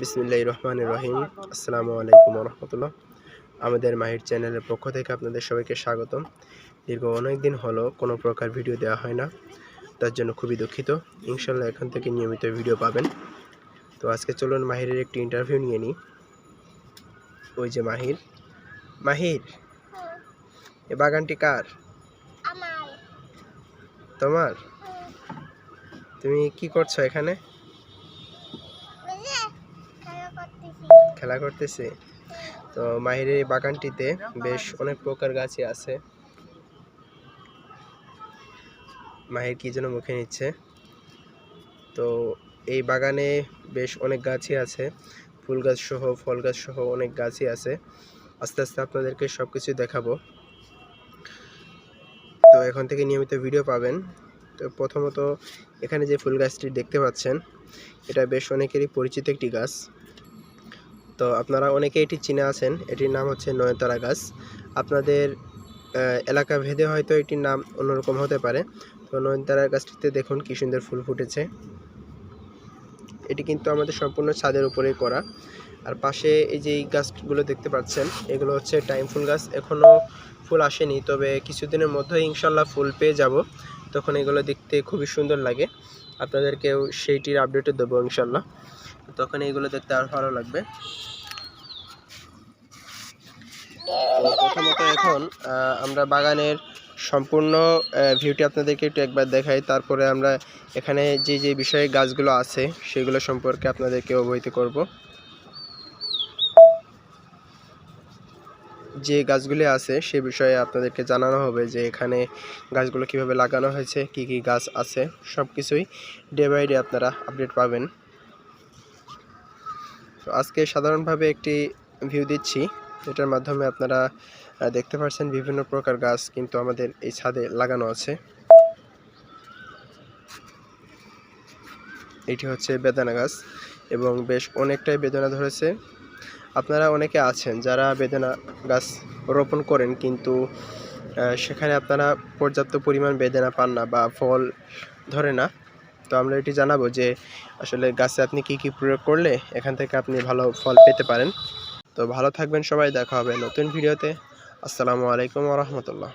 বিসমিল্লাহির রহমানির রহিম। আসসালামু আলাইকুম ওয়া রাহমাতুল্লাহ। আমাদের মাহির চ্যানেলের পক্ষ থেকে আপনাদের সবাইকে স্বাগতম। দীর্ঘ অনেক দিন হলো কোনো প্রকার ভিডিও দেওয়া হয় না, তার জন্য খুবই দুঃখিত। ইনশাল্লাহ এখন থেকে নিয়মিত ভিডিও পাবেন। তো আজকে চলুন মাহিরের একটি ইন্টারভিউ নিয়ে নিই। ওই যে মাহির, মাহির এ বাগানটি কার? তোমার? তুমি কি করছো এখানে? খেলা করতেছে। তো মাহিরের এই বাগানটিতে বেশ অনেক প্রকার গাছই আছে। মাহির কি যেন মুখে নিচ্ছে। তো এই বাগানে বেশ অনেক গাছই আছে, ফুল গাছ সহ ফল গাছ সহ অনেক গাছই আছে। আস্তে আস্তে আপনাদেরকে সব কিছু দেখাবো। তো এখন থেকে নিয়মিত ভিডিও পাবেন। তো প্রথমত এখানে যে ফুল গাছটি দেখতে পাচ্ছেন, এটা বেশ অনেকেরই পরিচিত একটি গাছ। তো আপনারা অনেকে এটি চিনে আছেন। এটির নাম হচ্ছে নয়নতারা গাছ। আপনাদের এলাকা ভেদে হয়তো এটির নাম অন্যরকম হতে পারে। তো নয়নতারা গাছটিতে দেখুন কি সুন্দর ফুল ফুটেছে। এটি কিন্তু আমাদের সম্পূর্ণ ছাদের উপরেই করা। আর পাশে এই যে গাছগুলো দেখতে পাচ্ছেন, এগুলো হচ্ছে টাইম ফুল গাছ। এখনও ফুল আসেনি, তবে কিছুদিনের মধ্যেই ইনশাল্লাহ ফুল পেয়ে যাব। তখন এগুলো দেখতে খুবই সুন্দর লাগে। আপনাদেরকেও সেইটির আপডেটও দেবো ইনশাল্লাহ। তখন এইগুলো দেখতে আরও ভালো লাগবে। তো প্রথমত এখন আমরা বাগানের সম্পূর্ণ ভিউটি আপনাদেরকে একটু একবার দেখাই, তারপরে আমরা এখানে যে যে বিষয়ে গাছগুলো আছে সেগুলো সম্পর্কে আপনাদেরকে অবহিত করব। যে গাছগুলি আছে সে বিষয়ে আপনাদেরকে জানানো হবে যে এখানে গাছগুলো কিভাবে লাগানো হয়েছে, কি কি গাছ আছে, সব কিছুই ডে বাই ডে আপনারা আপডেট পাবেন। তো আজকে সাধারণভাবে একটি ভিউ দিচ্ছি, এটার মাধ্যমে আপনারা দেখতে পাচ্ছেন বিভিন্ন প্রকার গাছ কিন্তু আমাদের এই ছাদে লাগানো আছে। এটি হচ্ছে বেদানা গাছ এবং বেশ অনেকটাই বেদানা ধরেছে। আপনারা অনেকে আছেন যারা বেদানা গাছ রোপণ করেন, কিন্তু সেখানে আপনারা পর্যাপ্ত পরিমাণ বেদানা পান না বা ফল ধরে না। তো আমরা এটি জানাবো যে আসলে গাছে আপনি কি কি প্রয়োগ করলে এখান থেকে আপনি ভালো ফল পেতে পারেন। তো ভালো থাকবেন সবাই, দেখা হবে নতুন ভিডিওতে। আসসালামু আলাইকুম ওয়া রাহমাতুল্লাহ।